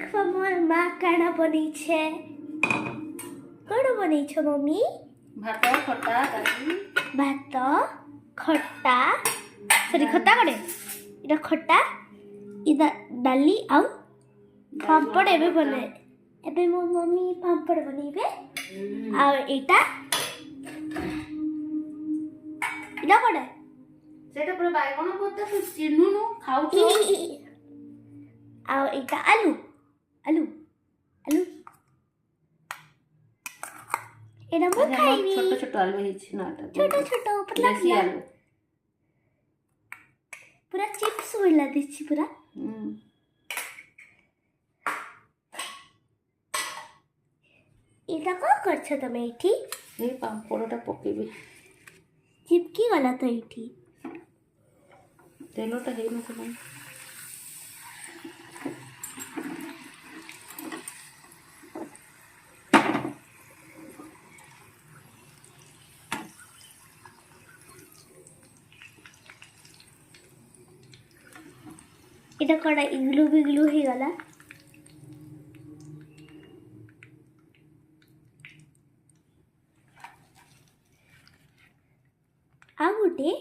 देखो मोर माँ काना बनी छे कौन बनी छे मम्मी भात खटा दाली भात खट्टा सॉरी खट्टा करे इटा खट्टा इटा डाली आउ पापड़ एबे बने एबे मो मम्मी पापड़ बनेबे आ इटा इटा पड़े सेटा पूरा बाइगण भर्ता तू चिन्हुनु खाउछु आ इटा आलू आलू आलू एटा मो खाइबी छोट छोट आलू हिछि ना छोटो छोटो पतला देसी पतला आलू पूरा चिप्स वाला दिछि पूरा इटा को करछ तमे एठी ए पापड़टा पकेबी चिपकी गला तो एठी तेलटा हेइ न सब इटा कड़ा इग्लू बिग्लू ही गला आ गुटे